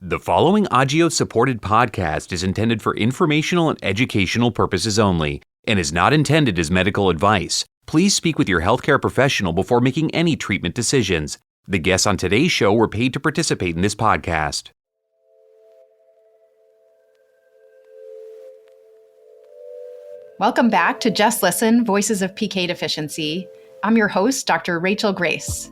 The following audio-supported podcast is intended for informational and educational purposes only and is not intended as medical advice. Please speak with your healthcare professional before making any treatment decisions. The guests on today's show were paid to participate in this podcast. Welcome back to Just Listen, Voices of PK Deficiency. I'm your host, Dr. Rachel Grace.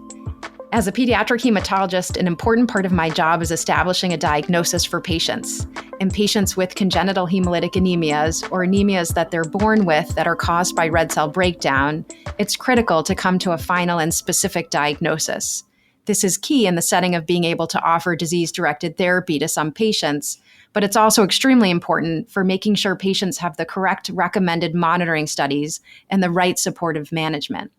As a pediatric hematologist, an important part of my job is establishing a diagnosis for patients. And patients with congenital hemolytic anemias, or anemias that they're born with that are caused by red cell breakdown, it's critical to come to a final and specific diagnosis. This is key in the setting of being able to offer disease-directed therapy to some patients, but it's also extremely important for making sure patients have the correct recommended monitoring studies and the right supportive management.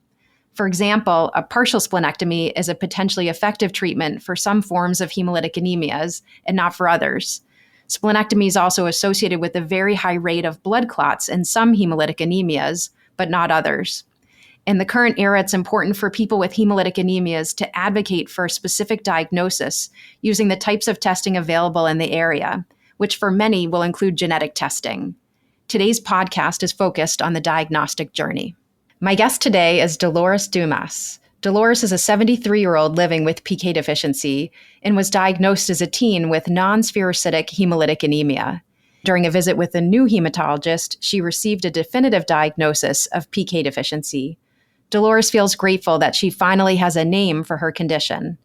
For example, a partial splenectomy is a potentially effective treatment for some forms of hemolytic anemias and not for others. Splenectomy is also associated with a very high rate of blood clots in some hemolytic anemias, but not others. In the current era, it's important for people with hemolytic anemias to advocate for a specific diagnosis using the types of testing available in the area, which for many will include genetic testing. Today's podcast is focused on the diagnostic journey. My guest today is Dolores Dumas. Dolores is a 73-year-old living with PK deficiency and was diagnosed as a teen with non-spherocytic hemolytic anemia. During a visit with a new hematologist, she received a definitive diagnosis of PK deficiency. Dolores feels grateful that she finally has a name for her condition.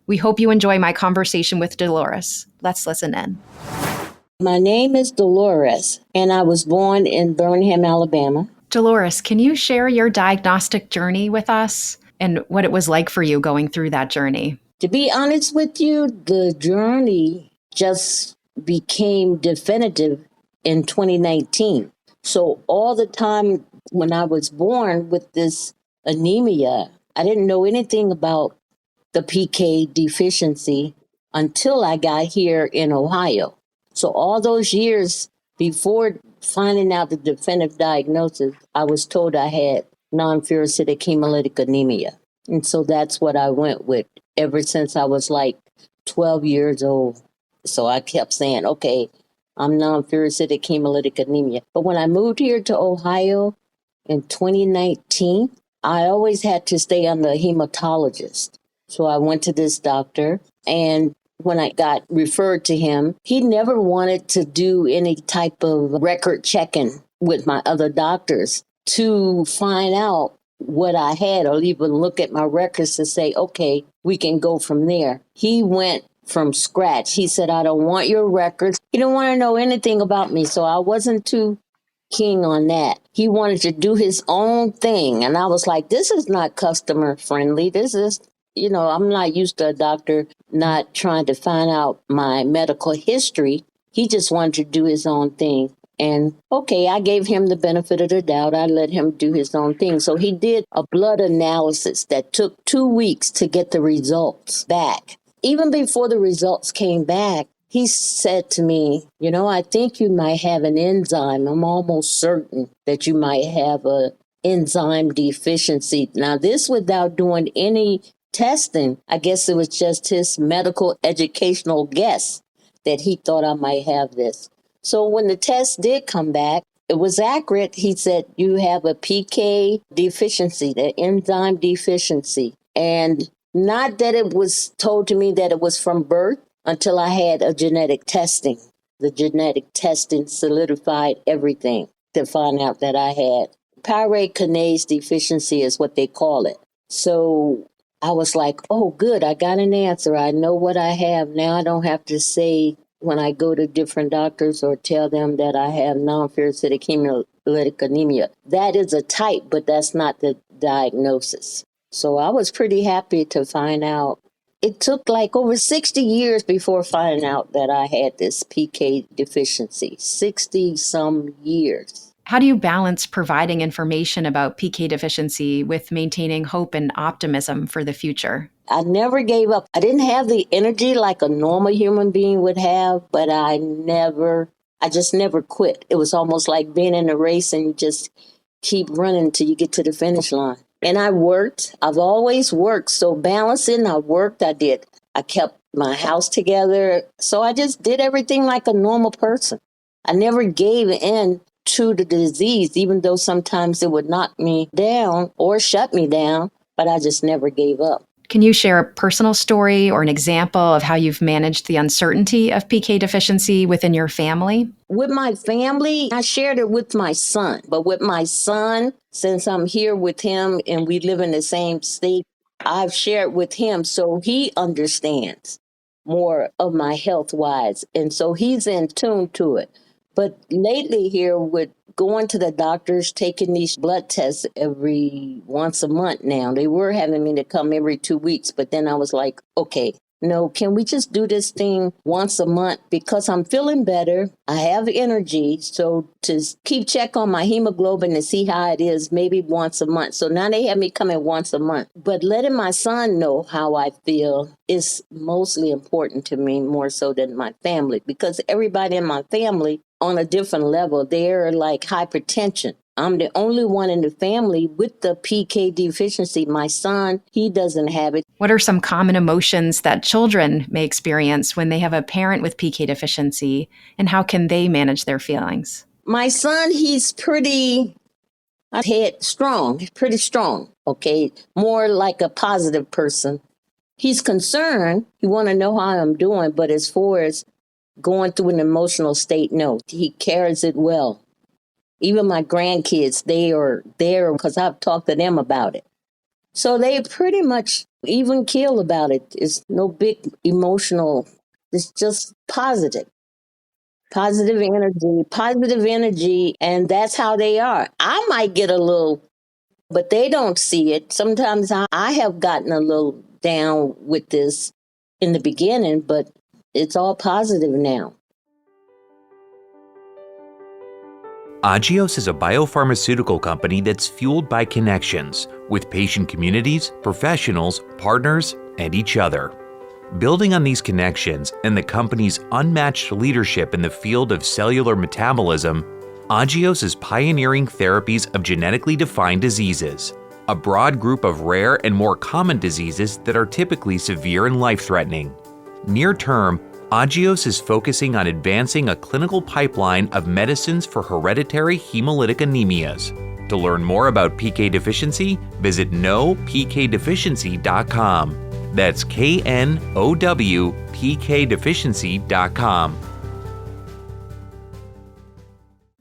We hope you enjoy my conversation with Dolores. Let's listen in. My name is Dolores, and I was born in Birmingham, Alabama. Dolores, can you share your diagnostic journey with us and what it was like for you going through that journey? To be honest with you, the journey just became definitive in 2019. So all the time when I was born with this anemia, I didn't know anything about the PK deficiency until I got here in Ohio. So all those years before finding out the definitive diagnosis, I was told I had non-spherocytic hemolytic anemia. And so that's what I went with ever since I was like 12 years old. So I kept saying, okay, I'm non-spherocytic hemolytic anemia. But when I moved here to Ohio in 2019, I always had to stay under a hematologist. So I went to this doctor, and when I got referred to him, he never wanted to do any type of record checking with my other doctors to find out what I had or even look at my records to say, okay, we can go from there. He went from scratch. He said, I don't want your records. He didn't want to know anything about me, so I wasn't too keen on that. He wanted to do his own thing, and I was like, this is not customer friendly. This is I'm not used to a doctor not trying to find out my medical history. He just wanted to do his own thing. And okay, I gave him the benefit of the doubt. I let him do his own thing. So he did a blood analysis that took 2 weeks to get the results back. Even before the results came back, he said to me, I think you might have an enzyme. I'm almost certain that you might have a enzyme deficiency. Now, this without doing any testing. I guess it was just his medical educational guess that he thought I might have this. So when the test did come back, it was accurate. He said, you have a PK deficiency, the enzyme deficiency. And not that it was told to me that it was from birth until I had a genetic testing. The genetic testing solidified everything to find out that I had pyruvate kinase deficiency is what they call it. So I was like, oh, good, I got an answer. I know what I have. Now I don't have to say when I go to different doctors or tell them that I have non-spherocytic hemolytic anemia. That is a type, but that's not the diagnosis. So I was pretty happy to find out. It took like over 60 years before finding out that I had this PK deficiency, 60 some years. How do you balance providing information about PK deficiency with maintaining hope and optimism for the future? I never gave up. I didn't have the energy like a normal human being would have, but I just never quit. It was almost like being in a race and you just keep running till you get to the finish line. And I worked. I've always worked. So balancing, I worked, I did. I kept my house together. So I just did everything like a normal person. I never gave in to the disease, even though sometimes it would knock me down or shut me down, but I just never gave up. Can you share a personal story or an example of how you've managed the uncertainty of PK deficiency within your family? With my family, I shared it with my son. But with my son, since I'm here with him and we live in the same state, I've shared with him so he understands more of my health wise. And so he's in tune to it. But lately here with going to the doctors, taking these blood tests every once a month now, they were having me to come every 2 weeks. But then I was like, okay, no, can we just do this thing once a month? Because I'm feeling better. I have energy. So to keep check on my hemoglobin and see how it is, maybe once a month. So now they have me coming once a month. But letting my son know how I feel is mostly important to me, more so than my family, because everybody in my family on a different level, they're like hypertension. I'm the only one in the family with the PK deficiency. My son, he doesn't have it. What are some common emotions that children may experience when they have a parent with PK deficiency, and how can they manage their feelings? My son, he's pretty headstrong, pretty strong, okay? More like a positive person. He's concerned. He want to know how I'm doing, but as far as going through an emotional state, no, he carries it well. Even my grandkids, they are there because I've talked to them about it. So they pretty much even keel about it. It's no big emotional. It's just positive. Positive energy, and that's how they are. I might get a little, but they don't see it. Sometimes I have gotten a little down with this in the beginning, but it's all positive now. Agios is a biopharmaceutical company that's fueled by connections with patient communities, professionals, partners, and each other. Building on these connections and the company's unmatched leadership in the field of cellular metabolism, Agios is pioneering therapies of genetically defined diseases, a broad group of rare and more common diseases that are typically severe and life-threatening. Near term, Agios is focusing on advancing a clinical pipeline of medicines for hereditary hemolytic anemias. To learn more about PK deficiency, visit knowpkdeficiency.com. That's knowpkdeficiency.com.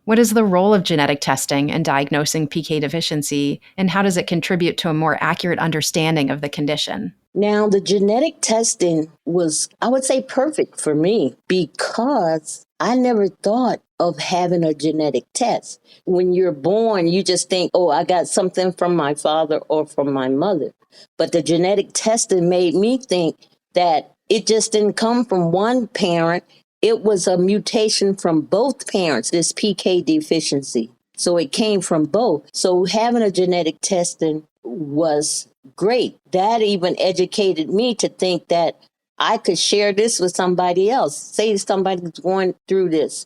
What is the role of genetic testing in diagnosing PK deficiency, and how does it contribute to a more accurate understanding of the condition? Now, the genetic testing was, I would say, perfect for me because I never thought of having a genetic test. When you're born, you just think, oh, I got something from my father or from my mother. But the genetic testing made me think that it just didn't come from one parent. It was a mutation from both parents, this PK deficiency. So it came from both. So having a genetic testing was great. That even educated me to think that I could share this with somebody else. Say somebody's going through this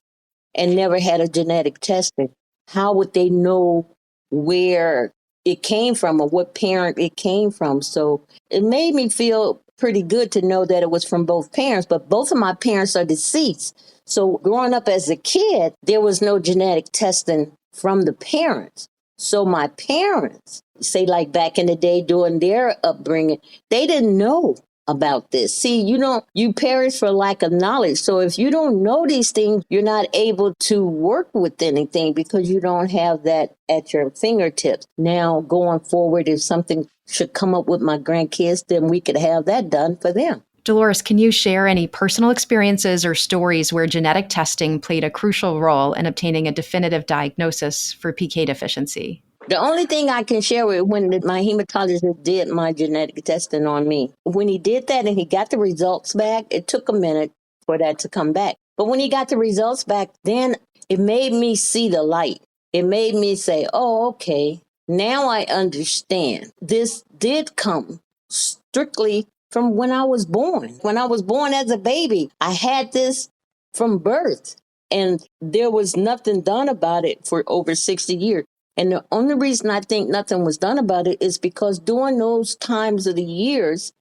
and never had a genetic testing. How would they know where it came from or what parent it came from? So it made me feel pretty good to know that it was from both parents, but both of my parents are deceased. So growing up as a kid, there was no genetic testing from the parents. So my parents, say like back in the day during their upbringing, they didn't know about this. See, you perish for lack of knowledge. So if you don't know these things, you're not able to work with anything because you don't have that at your fingertips. Now, going forward, if something should come up with my grandkids, then we could have that done for them. Dolores, can you share any personal experiences or stories where genetic testing played a crucial role in obtaining a definitive diagnosis for PK deficiency? The only thing I can share with when my hematologist did my genetic testing on me, when he did that and he got the results back, it took a minute for that to come back. But when he got the results back, then it made me see the light. It made me say, oh, okay, now I understand. This did come strictly from when I was born. When I was born as a baby, I had this from birth, and there was nothing done about it for over 60 years. And the only reason I think nothing was done about it is because during those times of the years,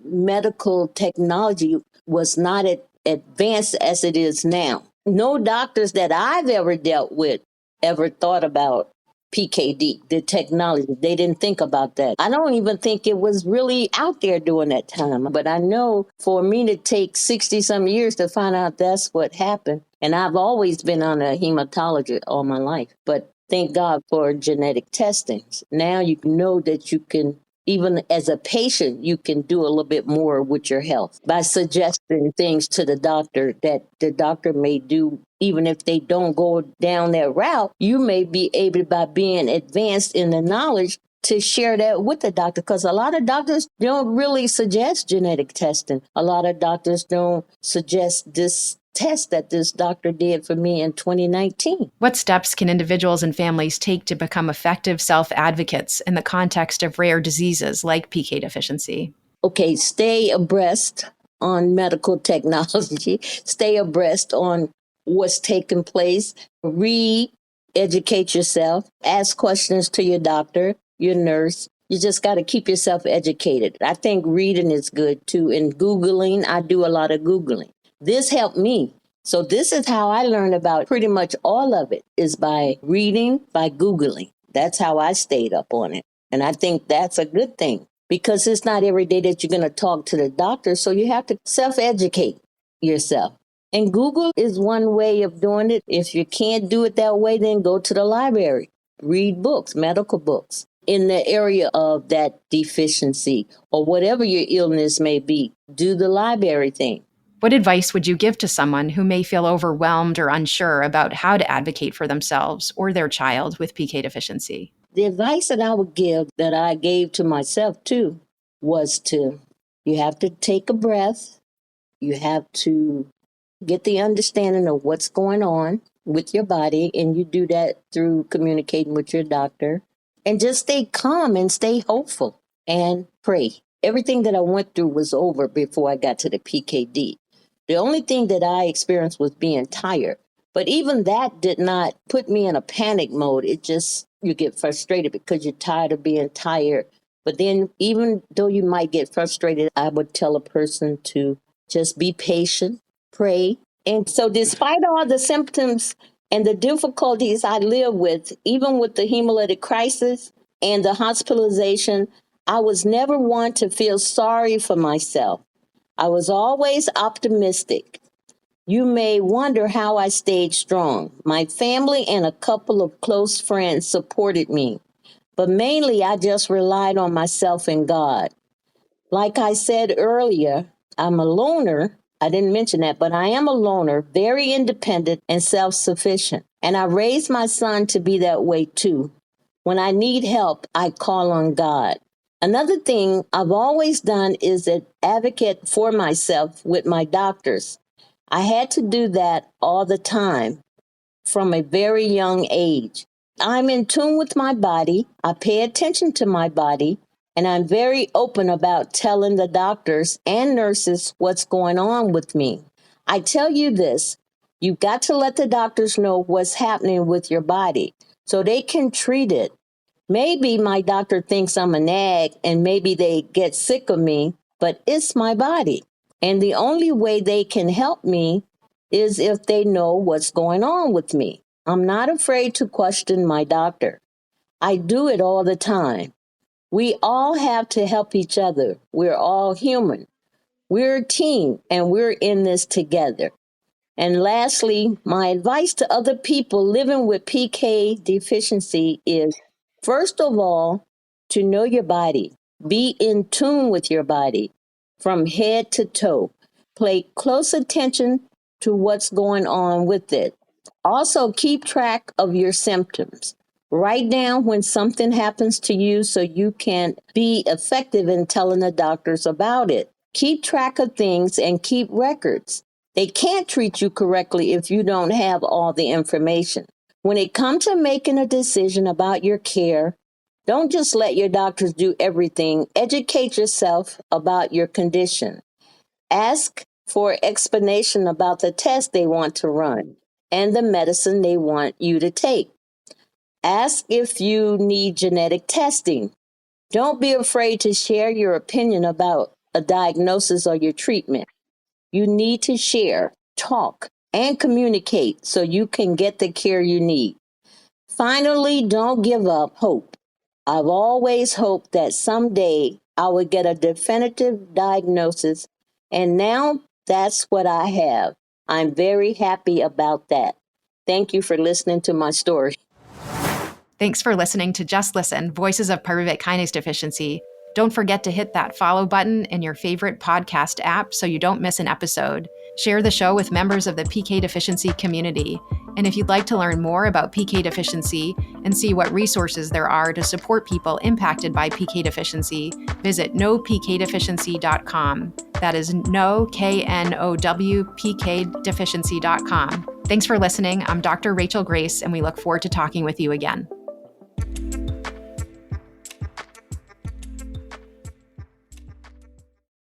medical technology was not advanced as it is now. No doctors that I've ever dealt with ever thought about PKD, the technology. They didn't think about that. I don't even think it was really out there during that time. But I know for me to take 60 some years to find out that's what happened. And I've always been on a hematologist all my life. But thank God for genetic testing. Now you know that you can, even as a patient, you can do a little bit more with your health by suggesting things to the doctor that the doctor may do. Even if they don't go down that route, you may be able, by being advanced in the knowledge, to share that with the doctor. Because a lot of doctors don't really suggest genetic testing. A lot of doctors don't suggest this test that this doctor did for me in 2019. What steps can individuals and families take to become effective self-advocates in the context of rare diseases like PK deficiency? Okay, stay abreast on medical technology, stay abreast on what's taking place, read, educate yourself, ask questions to your doctor, your nurse. You just got to keep yourself educated. I think reading is good too. And Googling, I do a lot of Googling. This helped me. So this is how I learned about pretty much all of it, is by reading, by Googling. That's how I stayed up on it. And I think that's a good thing, because it's not every day that you're going to talk to the doctor. So you have to self-educate yourself. And Google is one way of doing it. If you can't do it that way, then go to the library, read books, medical books in the area of that deficiency or whatever your illness may be. Do the library thing. What advice would you give to someone who may feel overwhelmed or unsure about how to advocate for themselves or their child with PK deficiency? The advice that I would give, that I gave to myself too, was you have to take a breath. You have to get the understanding of what's going on with your body. And you do that through communicating with your doctor. And just stay calm and stay hopeful and pray. Everything that I went through was over before I got to the PKD. The only thing that I experienced was being tired. But even that did not put me in a panic mode. It just, you get frustrated because you're tired of being tired. But then even though you might get frustrated, I would tell a person to just be patient, pray. And so despite all the symptoms and the difficulties I live with, even with the hemolytic crisis and the hospitalization, I was never one to feel sorry for myself. I was always optimistic. You may wonder how I stayed strong. My family and a couple of close friends supported me, but mainly I just relied on myself and God. Like I said earlier, I'm a loner. I didn't mention that, but I am a loner, very independent and self-sufficient. And I raised my son to be that way too. When I need help, I call on God. Another thing I've always done is advocate for myself with my doctors. I had to do that all the time from a very young age. I'm in tune with my body. I pay attention to my body, and I'm very open about telling the doctors and nurses what's going on with me. I tell you this, you've got to let the doctors know what's happening with your body so they can treat it. Maybe my doctor thinks I'm a nag and maybe they get sick of me, but it's my body. And the only way they can help me is if they know what's going on with me. I'm not afraid to question my doctor. I do it all the time. We all have to help each other. We're all human. We're a team and we're in this together. And lastly, my advice to other people living with PK deficiency is, first of all, to know your body. Be in tune with your body from head to toe. Pay close attention to what's going on with it. Also, keep track of your symptoms. Write down when something happens to you so you can be effective in telling the doctors about it. Keep track of things and keep records. They can't treat you correctly if you don't have all the information. When it comes to making a decision about your care, don't just let your doctors do everything. Educate yourself about your condition. Ask for explanation about the test they want to run and the medicine they want you to take. Ask if you need genetic testing. Don't be afraid to share your opinion about a diagnosis or your treatment. You need to share, talk, and communicate so you can get the care you need. Finally, don't give up hope. I've always hoped that someday I would get a definitive diagnosis, and now that's what I have. I'm very happy about that. Thank you for listening to my story. Thanks for listening to Just Listen, Voices of Pyruvate Kinase Deficiency. Don't forget to hit that follow button in your favorite podcast app so you don't miss an episode. Share the show with members of the PK deficiency community. And if you'd like to learn more about PK deficiency and see what resources there are to support people impacted by PK deficiency, visit knowpkdeficiency.com. That is knowpkdeficiency.com. Thanks for listening. I'm Dr. Rachel Grace, and we look forward to talking with you again.